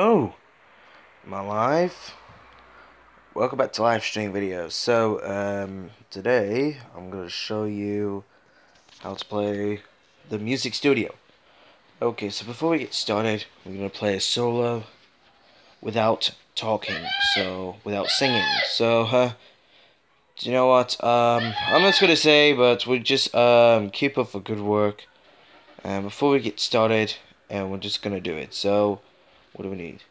Oh, am I live? Welcome back to live stream videos. Today I'm going to show you how to play the Music Studio. Okay, so before we get started, we're going to play a solo without talking, without singing. Do you know what? I'm not going to say, but we'll just keep up for good work. And before we get started, we're just going to do it. So, what do we need?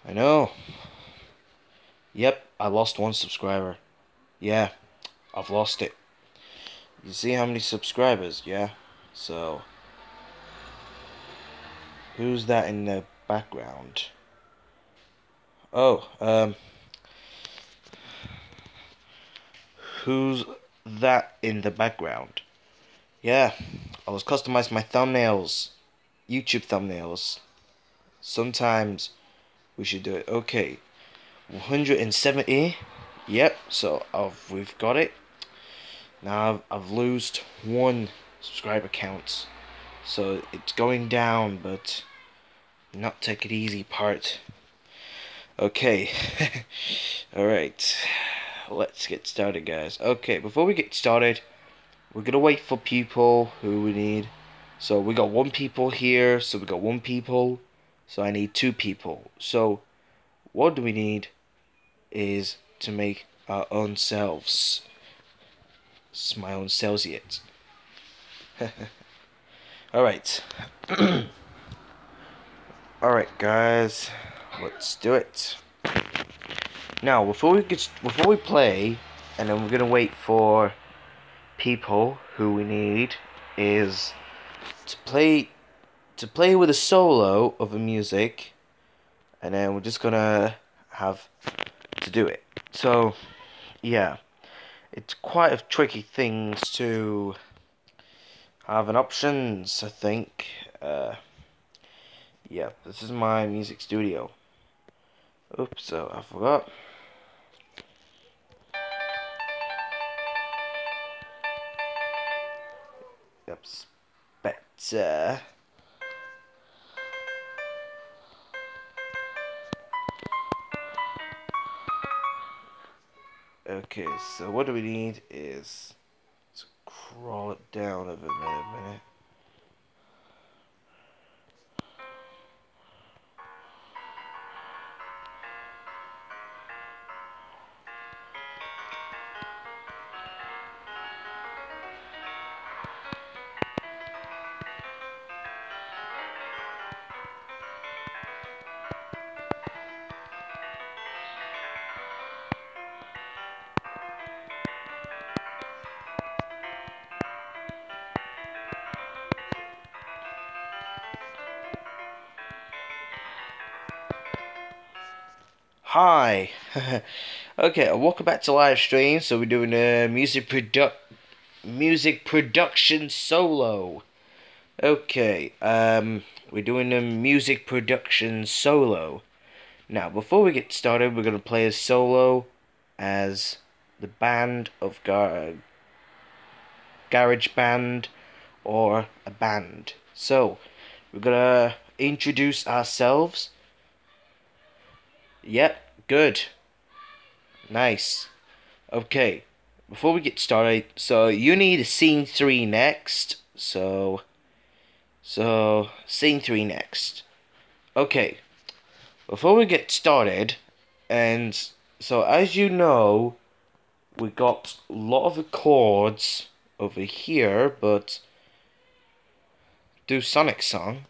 I know. Yep, I lost one subscriber. Yeah, I've lost it. You see how many subscribers? Yeah. So, who's that in the background? Oh, who's that in the background? Yeah, I was customizing my thumbnails, YouTube thumbnails. Sometimes we should do it. Okay, 170. Yep. So we've got it. Now I've lost one subscriber count, so it's going down, but not take it easy part. Okay. Alright. Let's get started, guys. Okay, before we get started, we're gonna wait for people who we need. So we got one people here, so we got one people. So I need two people. So what do we need is to make our own selves. It's my own selves yet. Alright. Alright, guys. Let's do it. Now, before we play, and then we're gonna wait for people who we need is to play with a solo of a music, and then we're just gonna have to do it. So, yeah, it's quite a tricky thing to have an options. I think. Yeah, this is my music studio. Oops, so I forgot. Yep, better. Okay, so what do we need is to crawl it down a minute. Hi. Okay, welcome back to live stream. So we're doing a music production solo. Okay, we're doing a music production solo. Now, before we get started, we're gonna play a solo as the band of garage band or a band. So we're gonna introduce ourselves. Yep, good. Nice. Okay, before we get started, so you need scene 3 next. So scene 3 next. Okay, before we get started, and so as you know, we got a lot of chords over here, but do Sonic song.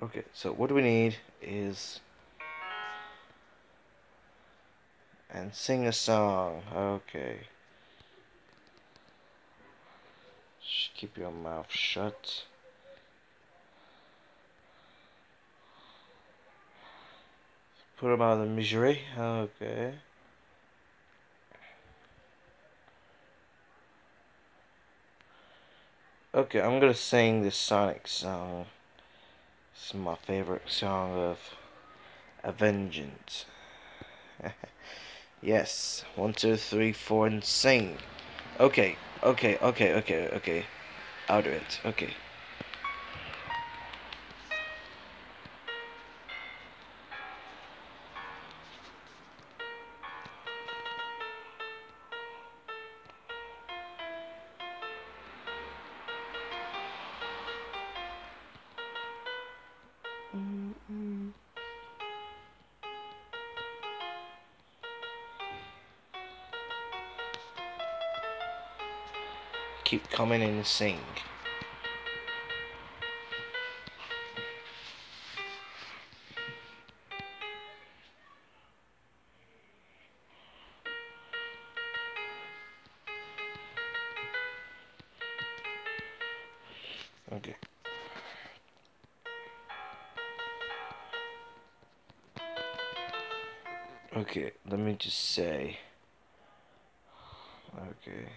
Okay, so what we need is and sing a song. Okay. Just keep your mouth shut. Put him out of the misery. Okay. Okay, I'm gonna sing this Sonic song. It's my favorite song of Avengers. Yes. 1, 2, 3, 4, and sing. Okay, okay. I'll do it. Okay. Keep coming and sing. Okay. Okay, let me just say. Okay.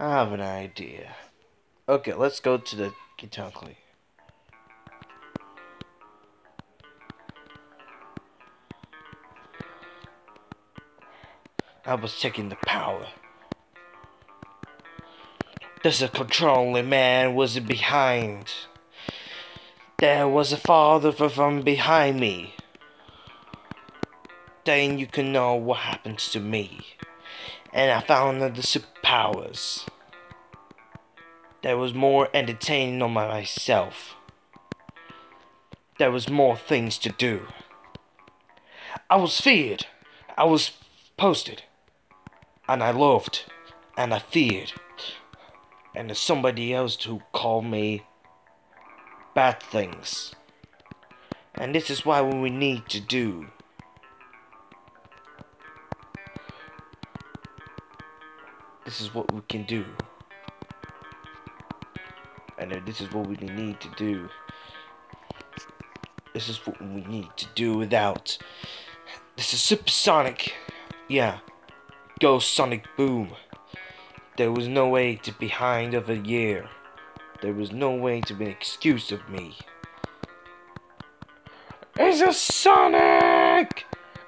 I have an idea. Okay, let's go to the guitar click. I was taking the power. There's a controlling man was behind. There was a father from behind me. Then you can know what happens to me. And I found the superpowers. There was more entertaining on myself. There was more things to do. I was feared. I was posted. And I loved. And I feared. And there's somebody else who called me bad things. And this is why we need to do. This is what we can do. And this is what we need to do. This is what we need to do without. This is supersonic. Yeah. Go Sonic Boom. There was no way to be behind of a year. There was no way to be an excuse of me. It's a Sonic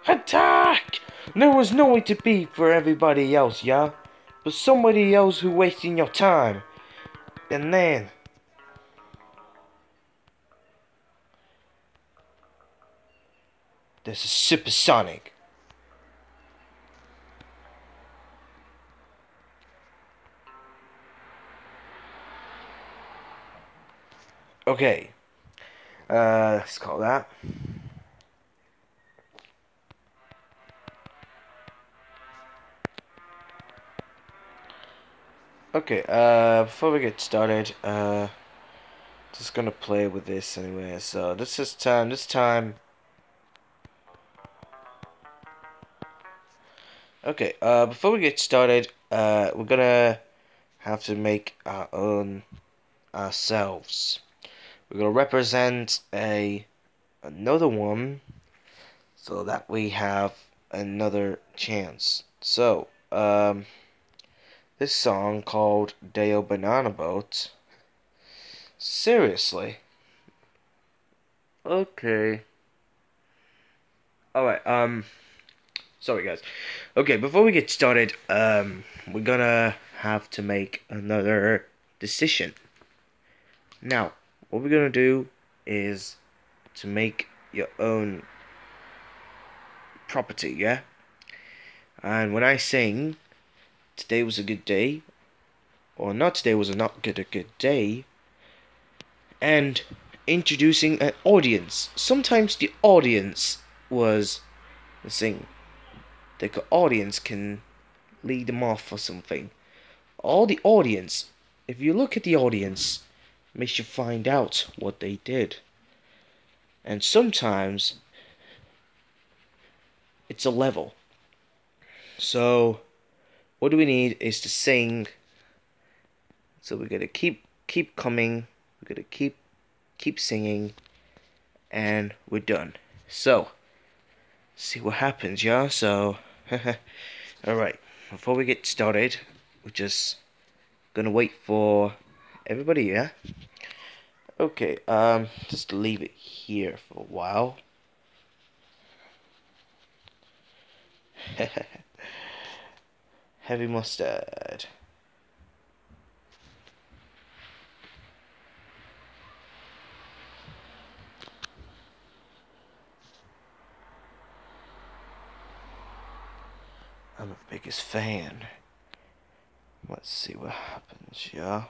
attack! There was no way to be for everybody else, yeah? But somebody else who wasting your time. And then there's a supersonic. Okay. Let's call that. Okay, before we get started, just gonna play with this anyway. So this time. Okay, before we get started, we're gonna have to make our own ourselves. We're gonna represent another one so that we have another chance. So, this song called Deo Banana Boat. Seriously? Okay. Alright, sorry guys. Okay, before we get started, we're gonna have to make another decision. Now, what we're gonna do is to make your own property, yeah? And when I sing, today was a good day, or not today was not a good day, and introducing an audience. Sometimes the audience was the thing. The audience can lead them off or something. All the audience, if you look at the audience, makes you find out what they did. And sometimes it's a level. So what do we need is to sing. So we're gonna keep coming. We're gonna keep singing, and we're done. So see what happens, yeah. So all right. Before we get started, we're just gonna wait for everybody, yeah. Okay. Just leave it here for a while. Heavy mustard. I'm the biggest fan. Let's see what happens, yeah.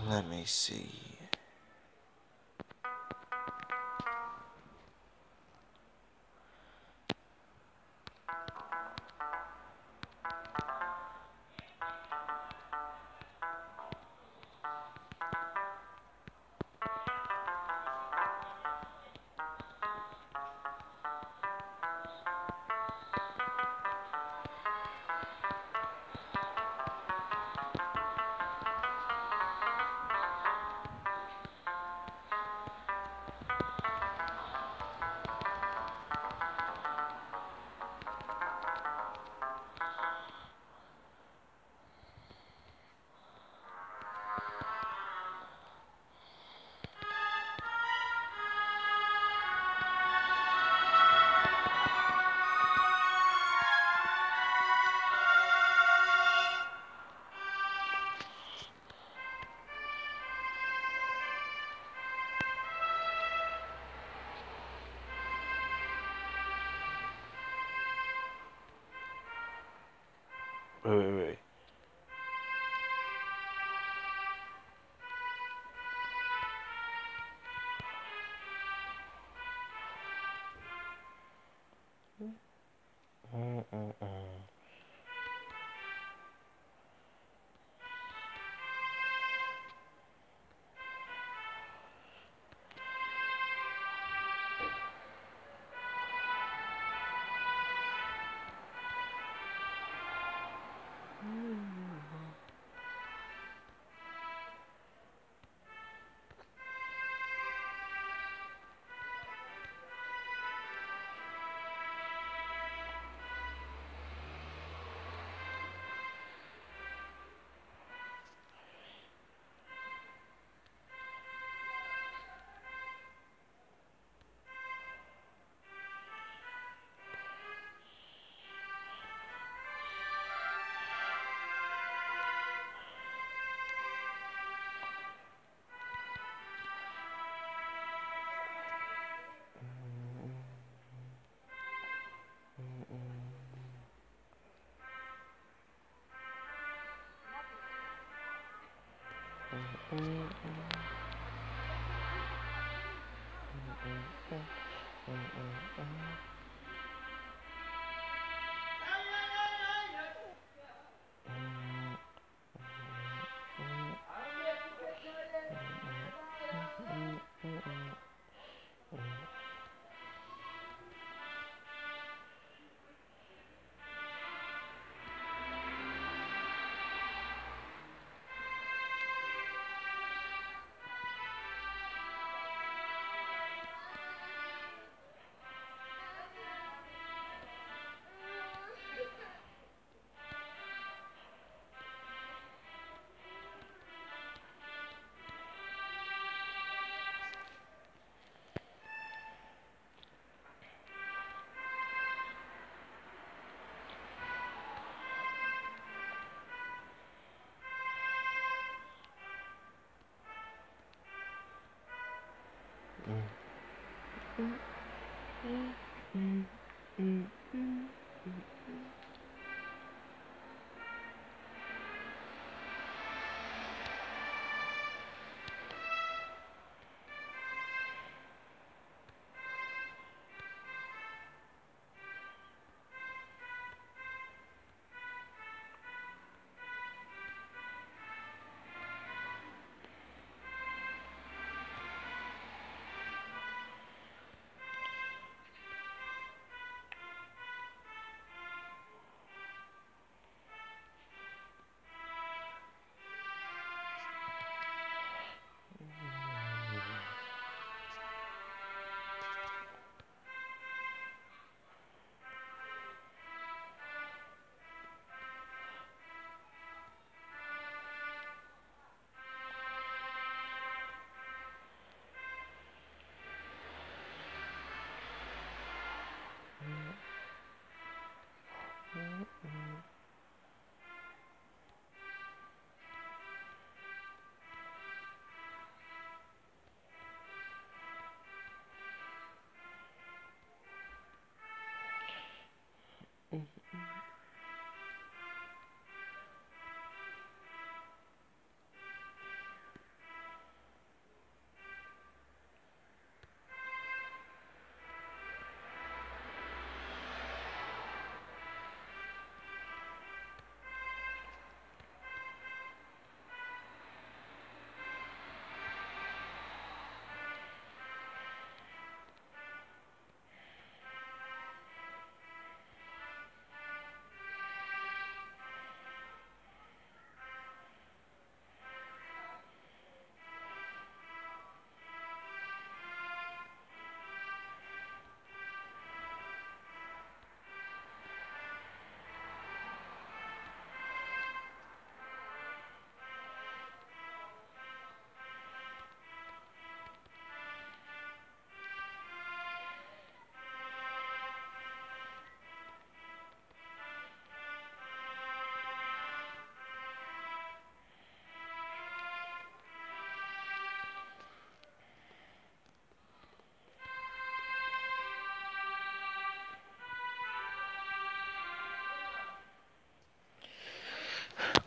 Let me see. Wait.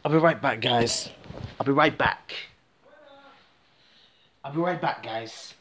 I'll be right back, guys. I'll be right back. I'll be right back, guys.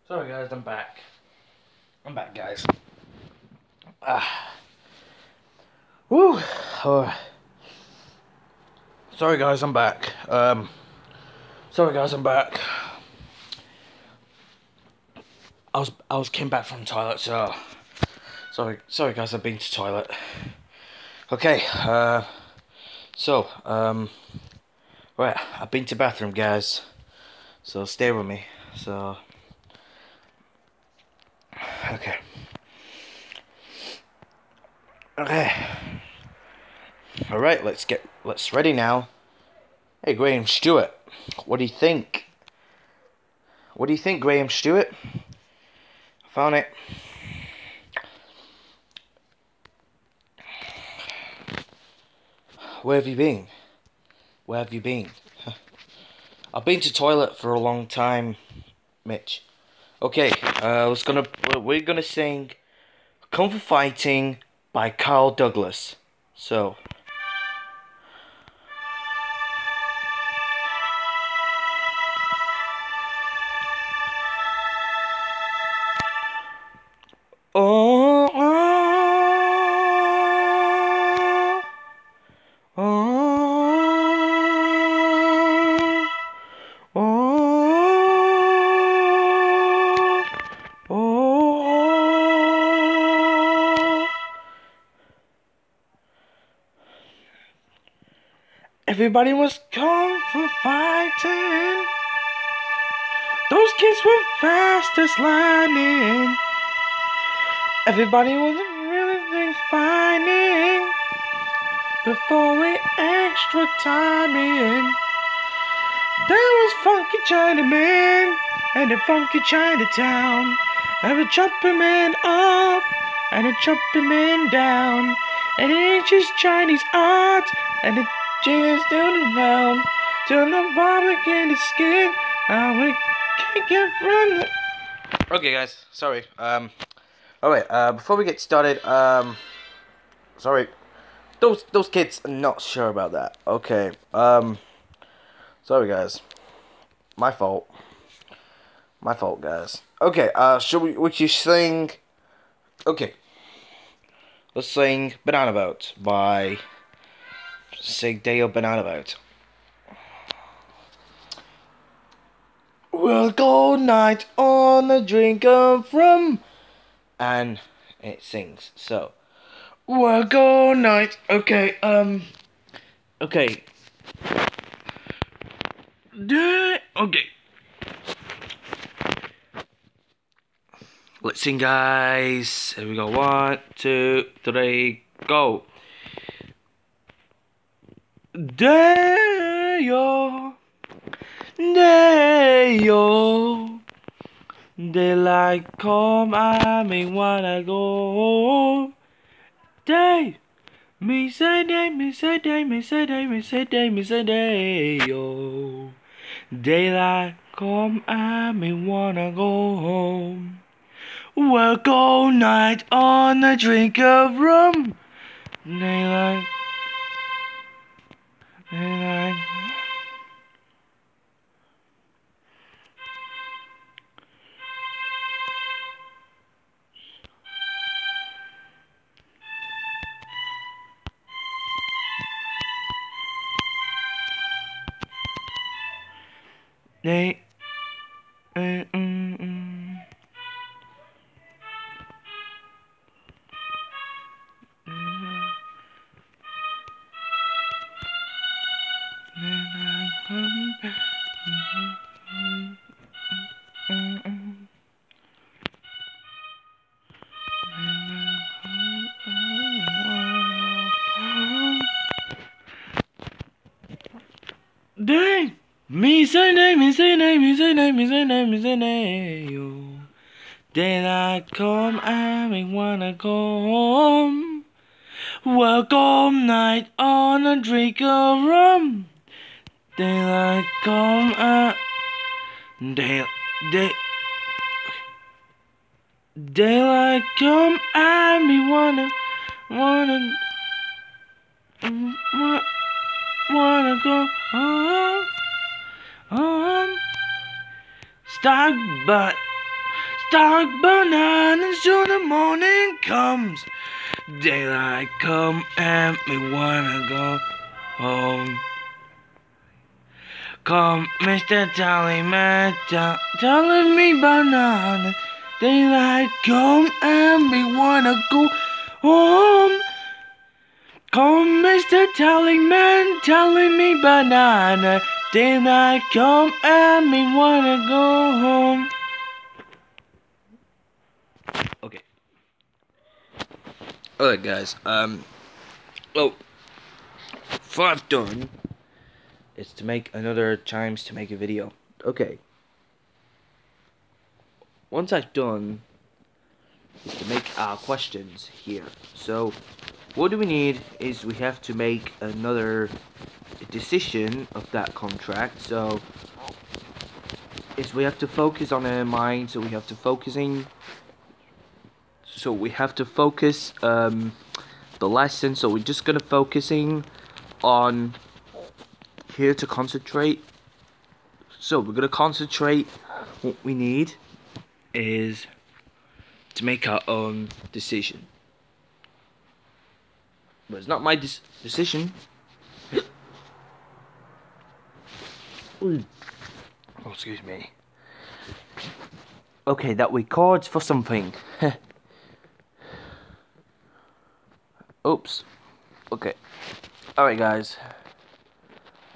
Sorry guys, I'm back. I'm back, guys. Woo. Sorry guys, I'm back. Sorry guys, I'm back. I was came back from the toilet, so sorry guys, I've been to the toilet. Okay, right, I've been to the bathroom, guys. So stay with me. So okay. Alright, let's ready now. Hey Graham Stewart, what do you think? What do you think, Graham Stewart? I found it. Where have you been? Where have you been? I've been to toilet for a long time, Mitch. Okay, we're gonna sing "Come for Fighting" by Carl Douglas. So. Oh, oh, oh, oh, oh. Everybody was come for fighting. Those kids were fast as lightning. Everybody was really finding before we extra time in. There was Funky Chinaman and a Funky Chinatown, and a chopping man up and a chopping man down, and it's just Chinese art and the jazz down around till the public in the skin, and we can't get from the. Okay, guys, sorry. Alright, before we get started, sorry, those kids are not sure about that. Okay, sorry guys, my fault, guys. Okay, would you sing? Okay, let's sing "Banana Boat" by Dale Banana Boat. We'll go night on a drink of rum. And it sings, so we'll go night. Okay, okay. Okay. Let's sing, guys. Here we go. 1, 2, 3, go. Day-o, day-o. Daylight come, I may wanna go. Day, me say day, me say day, me say day, me say day, me say day, yo. Daylight come, I may wanna go home. We'll go night on a drink of rum. Daylight, daylight. They, Day, me say day, me say day, me say day, me say day, me say day, yo. Daylight come, I may wanna go home. Welcome night on a drink of rum. Daylight come, daylight come, I may wanna go home, home. Start but start burning until the morning comes. Daylight come and me wanna go home. Come, Mr. Tallyman, telling me banana. Daylight come and me wanna go home. Come, Mr. Tallyman, telling me banana. Daylight come and me wanna go home. Okay. Alright guys, well, what I've done is to make another chimes to make a video. Okay. Once I've done is to make our questions here. So what do we need is we have to make another decision of that contract. So is we have to focus on our mind, so we have to focus the lesson. So we're just gonna focusing on here to concentrate. So we're gonna concentrate. What we need is to make our own decision. But it's not my decision. Oh, excuse me. Okay, that records for something. Oops. Okay. Alright guys.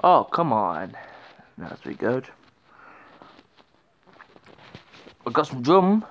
Oh, come on. That's pretty good. I got some drum.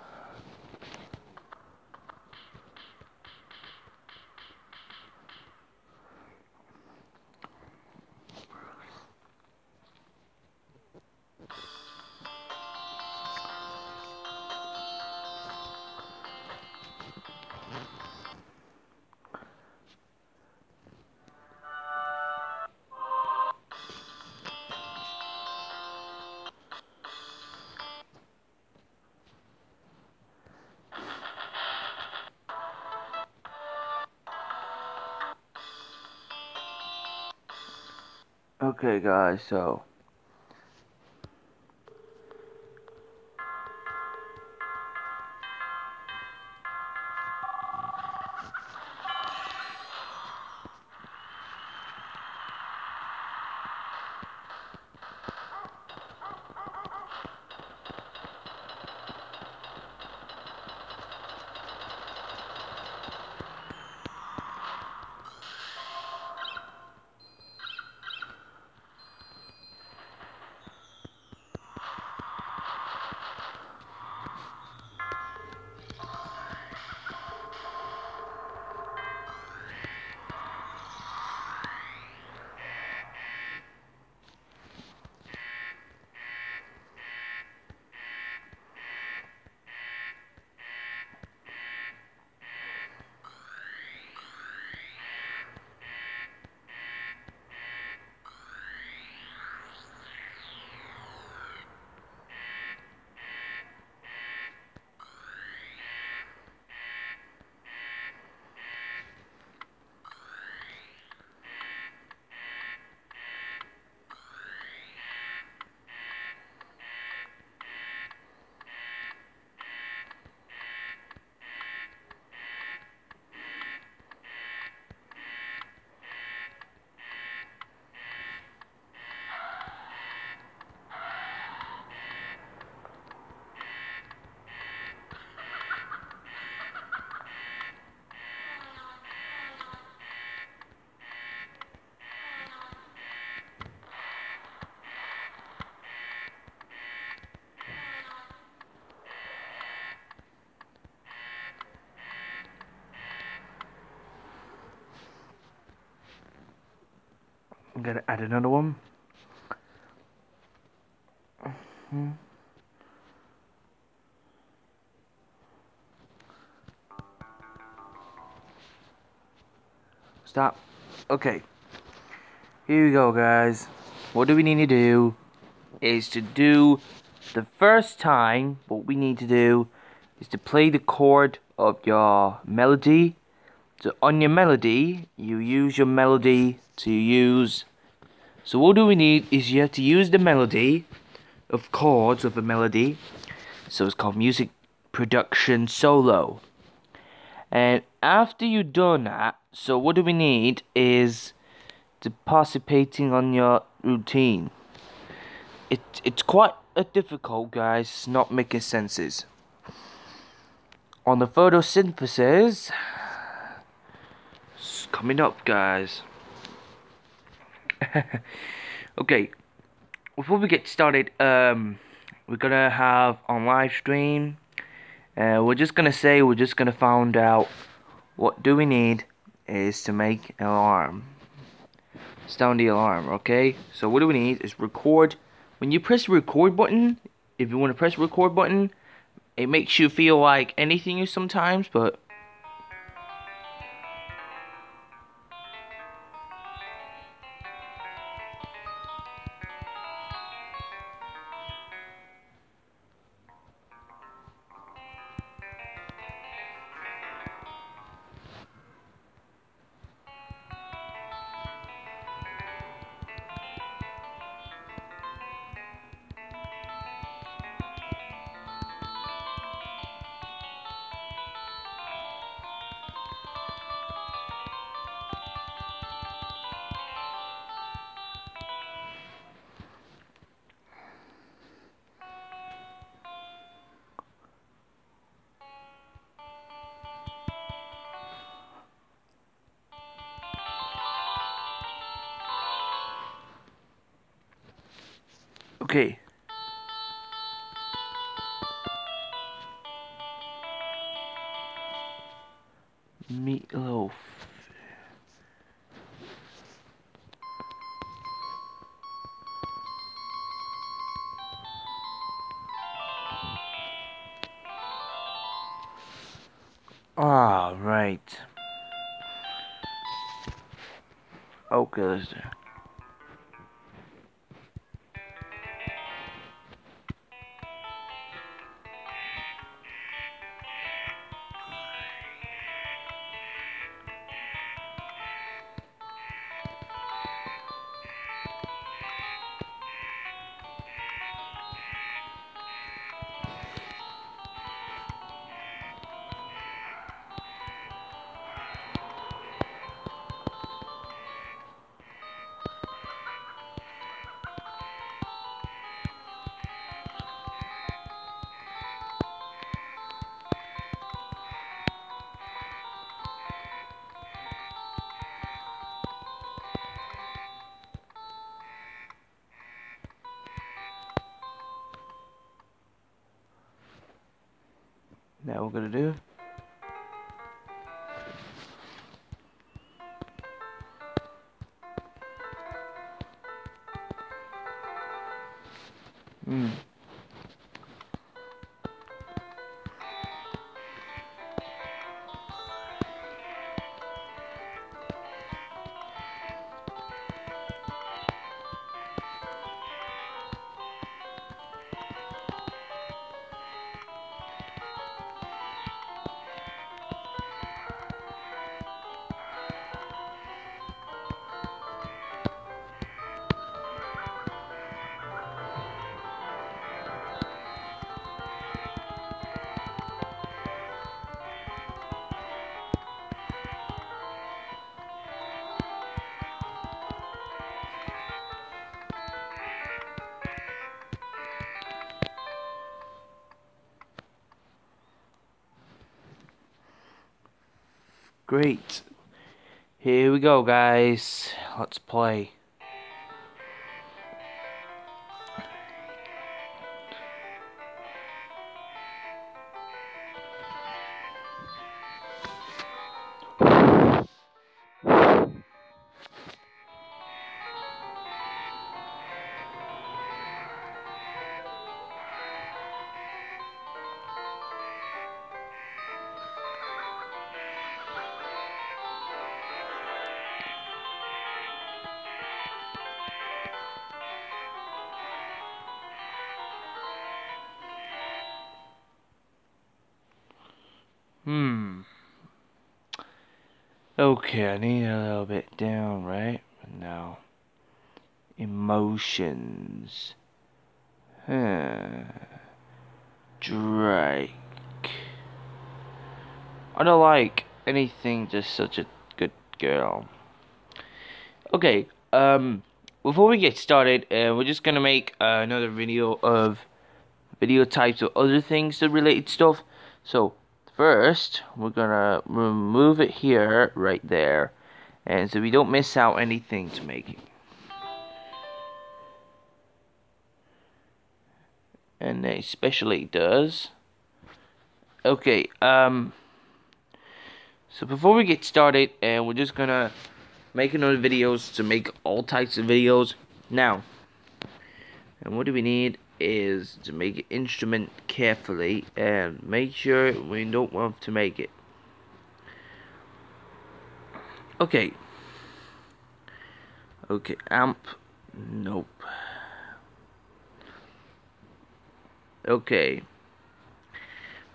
Okay guys, so I'm gonna add another one. Stop. Okay. Here we go, guys. What do we need to do is to do the first time. What we need to do is to play the chord of your melody. So on your melody, you use your melody to use. So what do we need is you have to use the melody of chords of a melody. So it's called music production solo. And after you've done that, so what do we need is participating on your routine. It's quite difficult, guys. It's not making senses. On the photosynthesis, it's coming up, guys. Okay, before we get started, we're gonna have on live stream. We're just gonna find out what do we need is to make an alarm. Sound the alarm, okay? So what do we need is record. When you press the record button, if you want to press the record button, it makes you feel like anything sometimes, but okay. Meatloaf. Ah, right. Okay, let's do. Now we're gonna do. Great. Here we go, guys. Let's play. Okay, I need a little bit down, right? Now, emotions. Drake. I don't like anything just such a good girl. Okay, before we get started, we're just gonna make another video of video types of other things that related stuff. So first, we're gonna remove it here, right there, and so we don't miss out anything to make it. And especially does. Okay, so before we get started, we're just gonna make another videos to make all types of videos now. And what do we need is to make an instrument carefully and make sure we don't want to make it. Okay. Okay, amp. Nope. Okay.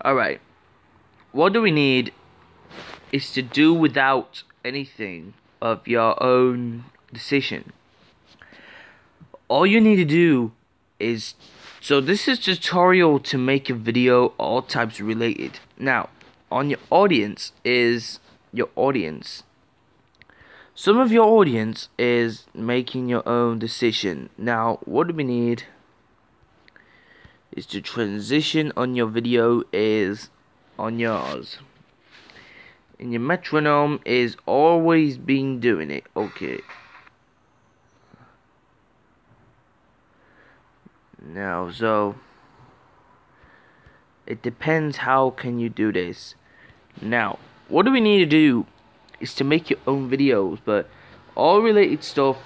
Alright. What do we need is to do without anything of your own decision. All you need to do is, so this is a tutorial to make a video all types related. Now, on your audience is your audience. Some of your audience is making your own decision. Now, what do we need is to transition on your video is on yours. And your metronome is always been doing it. Okay. Now, so it depends how can you do this. Now, what do we need to do is to make your own videos, but all related stuff,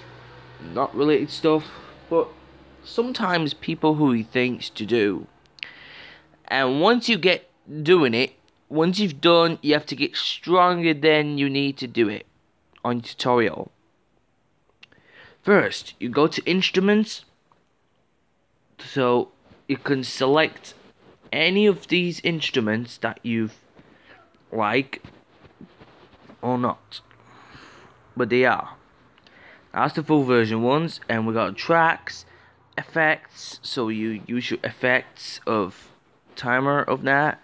not related stuff, but sometimes people who he thinks to do. And once you get doing it, once you've done, you have to get stronger than you need to do it on your tutorial. First, you go to instruments. So you can select any of these instruments that you like or not. But they are. That's the full version ones, and we got tracks, effects, so you use your effects of timer of that,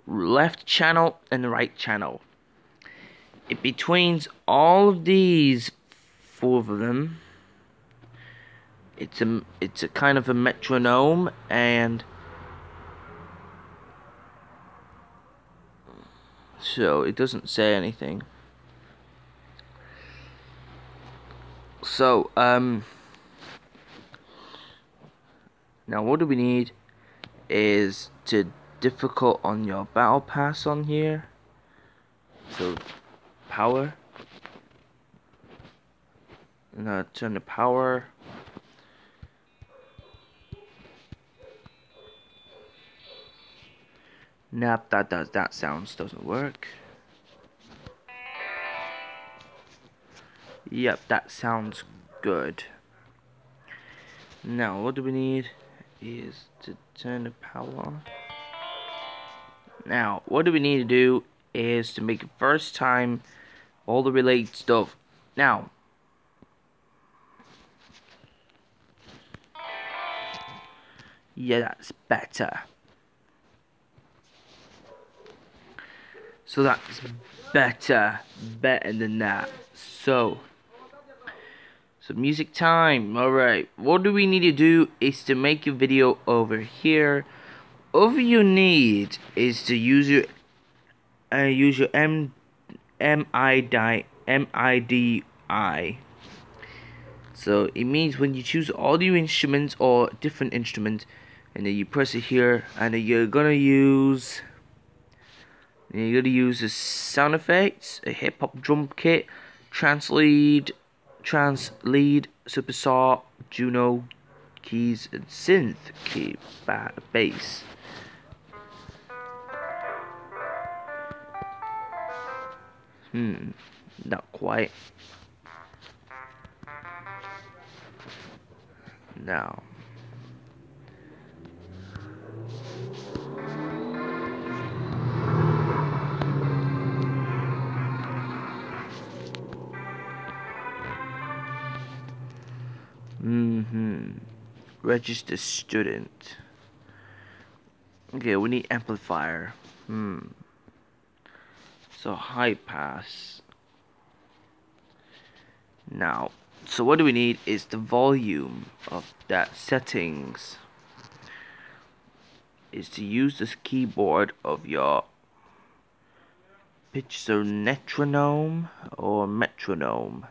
left channel and the right channel. In between all of these four of them, it's a kind of a metronome, and so it doesn't say anything. So now what do we need is to difficult on your battle pass on here. So power. Now turn the power. Nope, that sounds doesn't work. Yep, that sounds good. Now what do we need is to turn the power on. Now what do we need to do is to make it first time all the related stuff. Now yeah, that's better. So that's better than that. So music time. Alright, what do we need to do is to make a video over here. All you need is to use your MIDI. So it means when you choose audio instruments or different instruments, and then you press it here, and then you're gonna use the sound effects, a hip hop drum kit, trans lead, super saw, Juno keys, and synth key bass. Not quite. Now. Register student. Okay, we need amplifier. So high pass. Now, so what do we need is the volume of that settings. Is to use this keyboard of your metronome or metronome.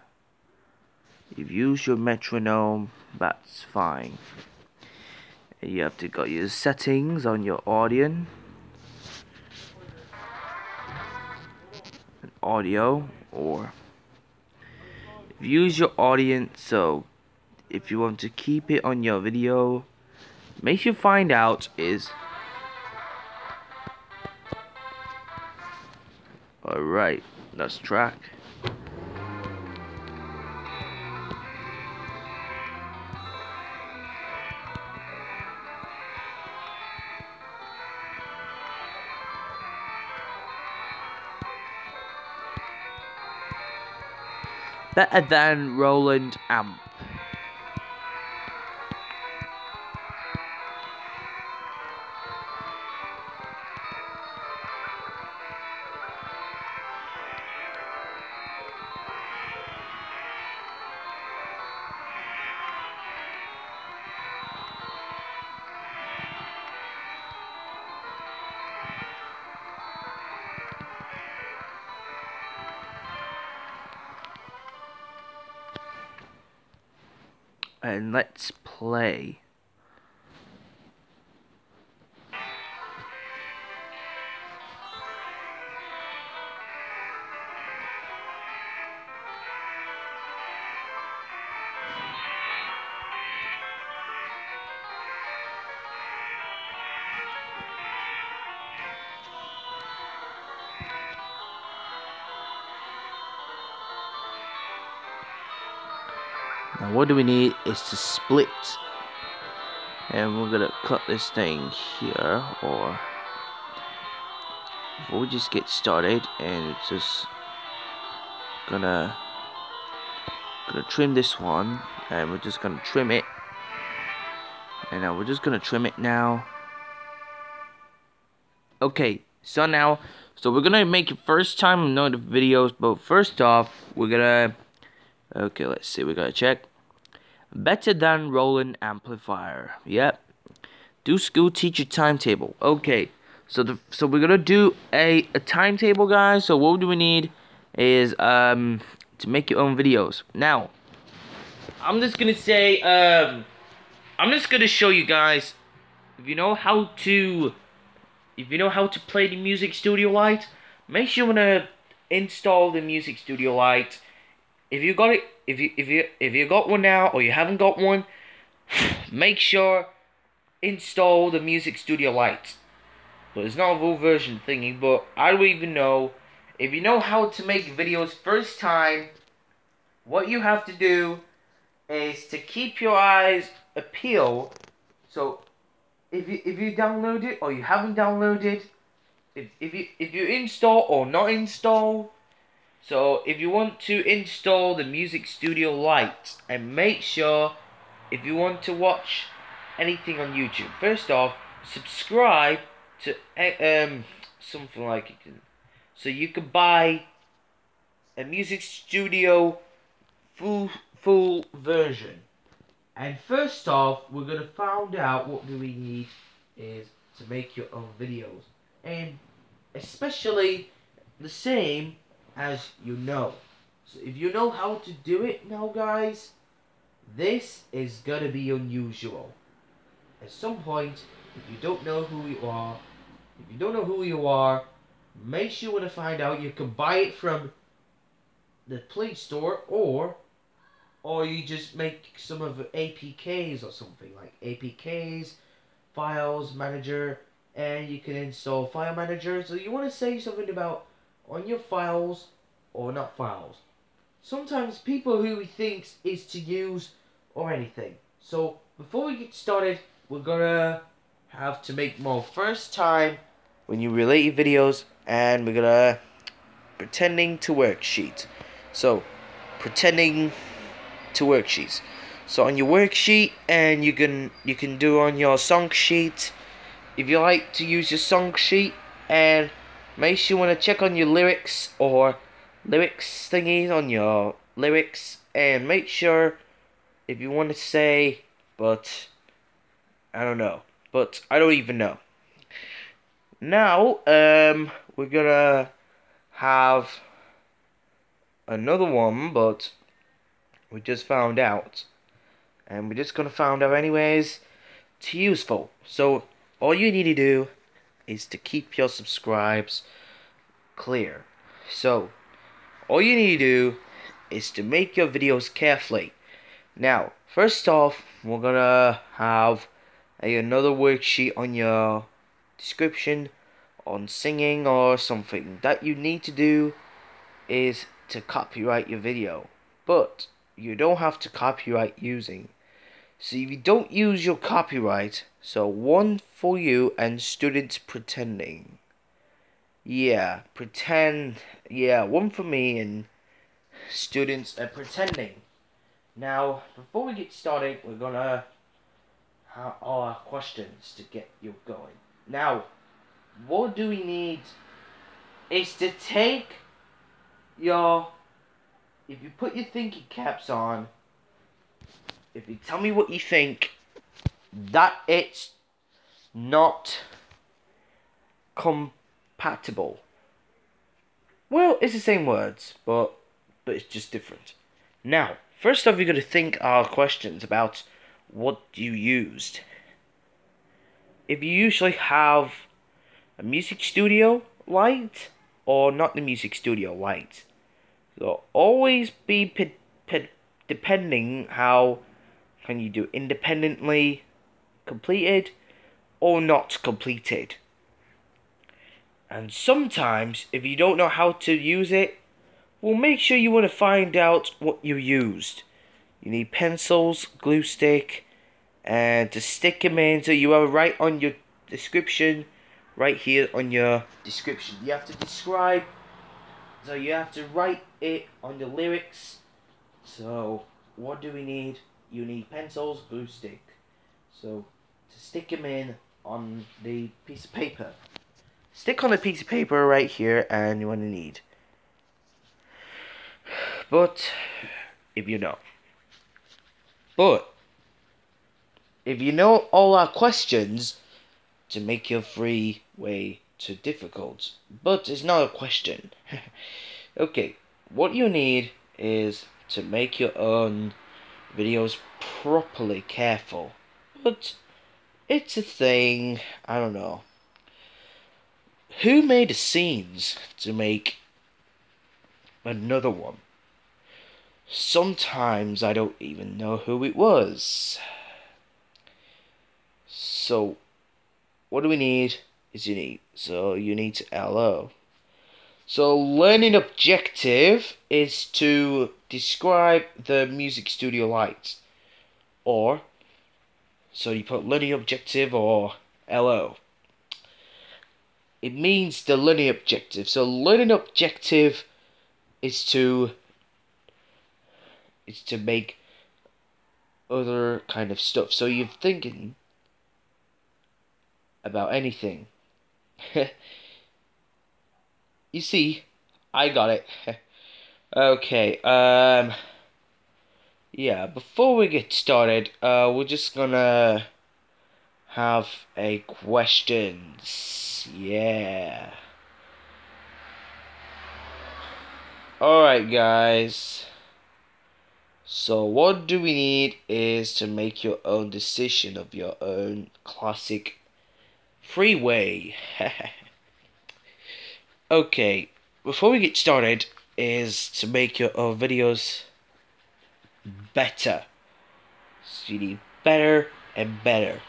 If you use your metronome, that's fine. And you have to go your settings on your audio or if you use your audience. So if you want to keep it on your video, make sure you find out is alright, that's track. Better than Roland amp. And let's play. Now what do we need is to split, and we're gonna cut this thing here, or we'll just get started, and it's just gonna trim this one, and we're just gonna trim it, and now we're just gonna trim it now. Okay, so we're gonna make it first time in the videos, but first off we're gonna okay, let's see, we gotta check. Better than Roland amplifier. Yep. Do school teacher timetable. Okay. So we're gonna do a timetable, guys. So what do we need is to make your own videos. Now, I'm just gonna say I'm just gonna show you guys, if you know how to play the Music Studio Lite, make sure you wanna install the Music Studio Lite. If you got it, if you got one now or you haven't got one, make sure install the Music Studio Lite. But it's not a full version thingy. But I don't even know, if you know how to make videos first time, what you have to do is to keep your eyes peeled. So if you download it or you haven't downloaded, if you install or not install. So if you want to install the Music Studio Lite, and make sure if you want to watch anything on YouTube, first off, subscribe to something like you can, so you can buy a Music Studio full version. And first off, we're gonna find out what do we need is to make your own videos, and especially the same as you know. So if you know how to do it now, guys, this is gonna be unusual. At some point, if you don't know who you are, make sure to find out. You can buy it from the Play Store, or you just make some of the APKs or something like APKs, Files Manager, and you can install File Manager. So you want to say something about on your files or not files. Sometimes people who thinks is to use or anything. So before we get started, we're gonna have to make more first time when you relate your videos, and we're gonna pretending to worksheet. So pretending to worksheets. So on your worksheet, and you can do on your song sheet. If you like to use your song sheet, and make sure you want to check on your lyrics or lyrics thingies on your lyrics, and make sure if you want to say, but I don't know, but I don't even know. Now, we're gonna have another one, but we just found out, and we're just gonna find out anyways. It's useful. So all you need to do is to keep your subscribes clear. So all you need to do is to make your videos carefully. Now, first off, we're gonna have another worksheet on your description on singing or something. That you need to do is to copyright your video, but you don't have to copyright using. So if you don't use your copyright, so one for you and students pretending. Yeah, pretend. Yeah, one for me and students are pretending. Now, before we get started, we're gonna have all our questions to get you going. Now, what do we need is to take your, if you put your thinking caps on, if you tell me what you think, that it's not compatible. Well, it's the same words, but it's just different. Now, first off, you're going to think our questions about what you used. If you usually have a music studio light or not the music studio light, so always be depending how can you do independently completed or not completed. And sometimes, if you don't know how to use it, well, make sure you want to find out what you used. You need pencils, glue stick, and to stick them in, so you have right on your description, right here on your description. You have to describe, so you have to write it on the lyrics. So, what do we need? You need pencils, glue stick. So, to stick them in on the piece of paper. Stick on a piece of paper right here, and you want to need. But if you know. But if you know all our questions, to make your free way too difficult. But it's not a question. Okay, what you need is to make your own videos properly careful. But it's a thing, I don't know. Who made the scenes to make another one? Sometimes I don't even know who it was. So, what do we need? So you need to LO. So learning objective is to describe the music studio lights. Or, so you put learning objective or LO. It means the learning objective. So learning objective is to make other kind of stuff. So you're thinking about anything. You see, I got it. Okay, yeah, before we get started, we're just gonna have a questions. Yeah. Alright, guys. So what do we need is to make your own decision of your own classic freeway. Okay, before we get started is to make your own videos better. So you need better and better.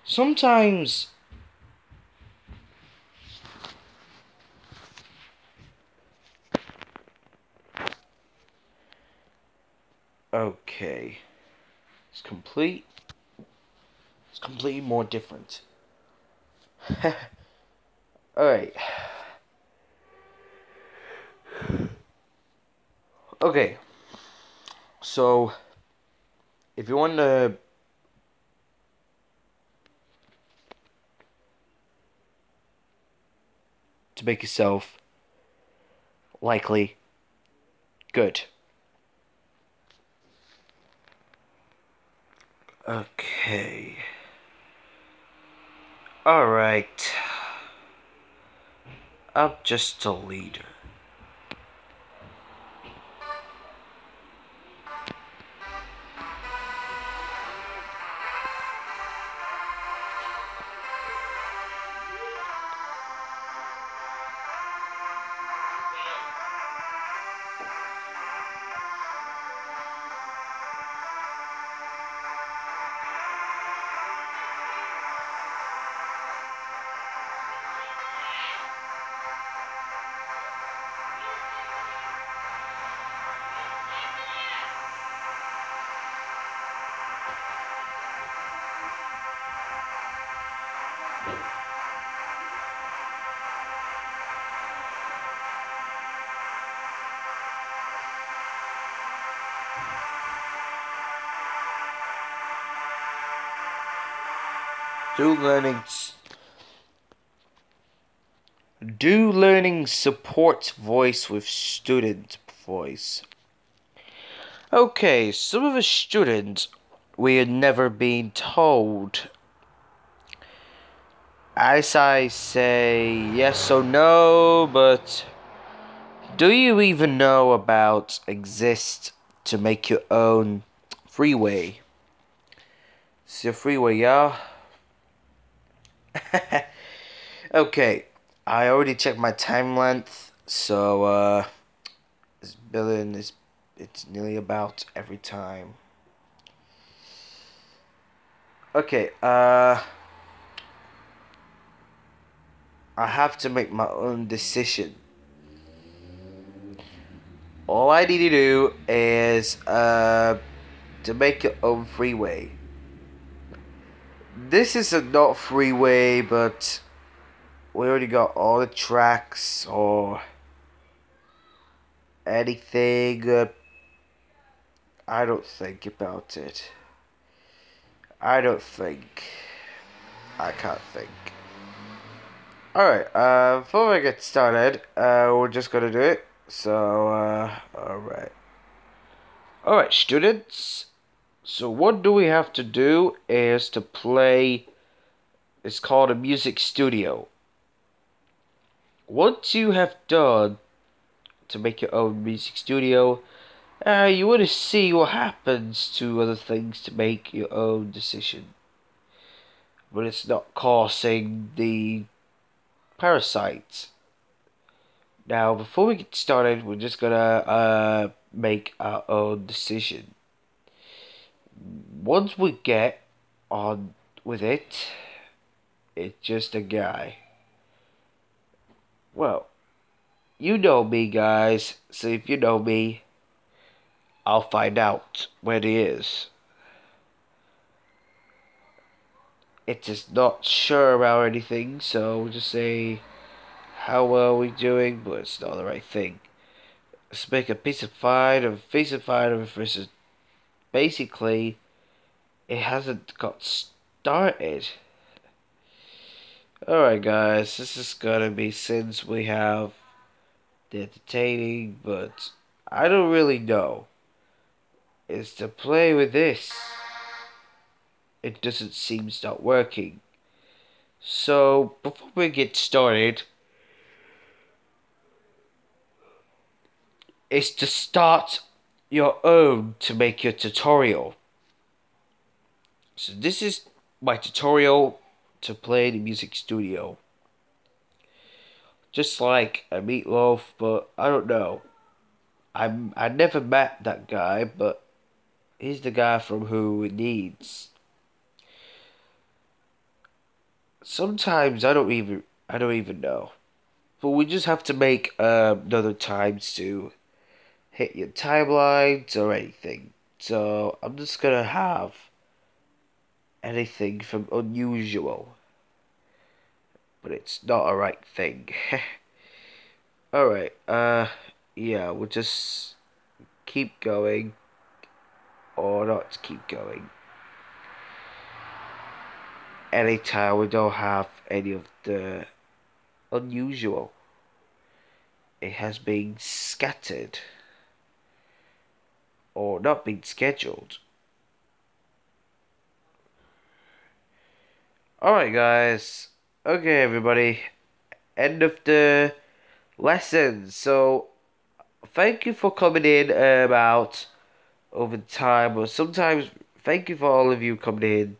Sometimes okay, it's completely more different. Alright. Okay. So if you want to make yourself likely good. Okay. Alright. I'm just a leader. Do learning support voice with student voice. Okay, some of the students we had never been told. As I say yes or no, but do you even know about exist to make your own freeway? It's your freeway, yeah? Okay, I already checked my time length, so this billion is it's nearly about every time. Okay, I have to make my own decision. All I need to do is to make your own freeway. This is a not freeway, but we already got all the tracks or anything. I don't think about it. I don't think. I can't think. Alright, before we get started, we're just gonna do it. So, alright. Alright, students. So what do we have to do is to play, it's called a music studio. Once you have done to make your own music studio, you want to see what happens to other things to make your own decision. But it's not causing the parasites. Now, before we get started, we're just gonna make our own decision. Once we get on with it, it's just a guy. Well, you know me, guys, so if you know me, I'll find out where he is. It's just not sure about anything, so we'll just say, how well are we doing? But it's not the right thing. Let's make a piece of fighter versus. Basically, it hasn't got started. Alright, guys, this is gonna be since we have the entertaining, but I don't really know. Is to play with this. It doesn't seem to start working. So, before we get started, is to start your own to make your tutorial. So this is my tutorial to play the music studio. Just like a Meatloaf, but I don't know. I never met that guy, but he's the guy from Who It Needs. Sometimes I don't even know. But we just have to make another times to hit your timelines or anything. So I'm just gonna have anything from unusual. But it's not a right thing. Alright, yeah, we'll just keep going. Or not let's keep going. Anytime we don't have any of the unusual, it has been scattered or not been scheduled. Alright guys, okay everybody, end of the lesson. So thank you for coming in about over time, or sometimes thank you for all of you coming in.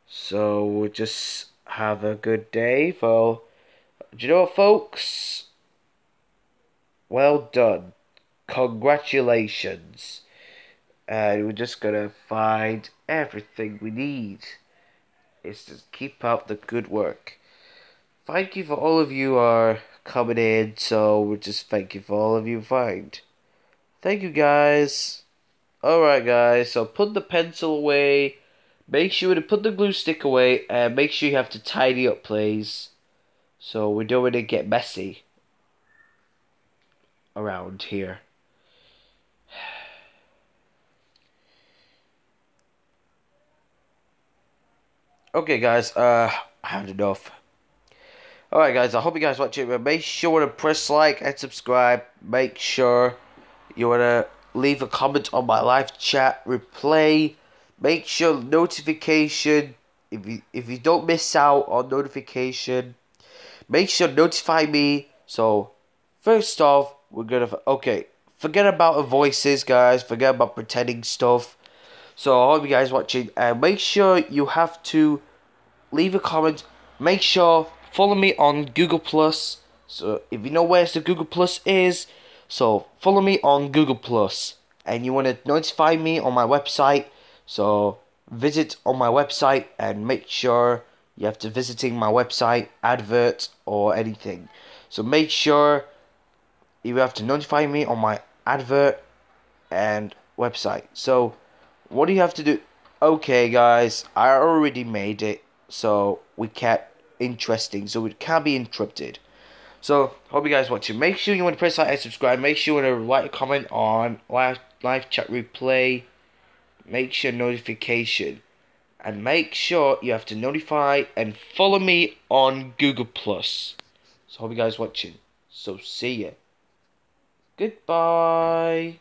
So we'll just have a good day. Do you know what, folks? Well done. Congratulations. And we're just gonna find everything we need. It's just keep up the good work. Thank you for all of you are coming in. So we'll just thank you for all of you find. Thank you guys. Alright guys, so put the pencil away. Make sure to put the glue stick away, and make sure you have to tidy up, please. So we don't want to get messy around here. Okay guys, I had enough. Alright guys, I hope you guys watch it. But make sure to press like and subscribe. Make sure you want to leave a comment on my live chat replay. Make sure notification, if you don't miss out on notification, make sure to notify me. So first off, we're gonna forget about the voices, guys. Forget about pretending stuff. So I hope you guys watching, and make sure you have to leave a comment. Make sure follow me on Google Plus. So if you know where the Google Plus is, so follow me on Google Plus, and you want to notify me on my website. So visit on my website, and make sure you have to visiting my website, advert or anything. So make sure you have to notify me on my advert and website. So what do you have to do? Okay guys, I already made it, so we can't interesting, so it can't be interrupted. So hope you guys watching. Make sure you want to press like and subscribe. Make sure you want to like a comment on live chat replay. Make sure notification, and make sure you have to notify and follow me on Google Plus. So hope you guys watching. So see ya. Goodbye.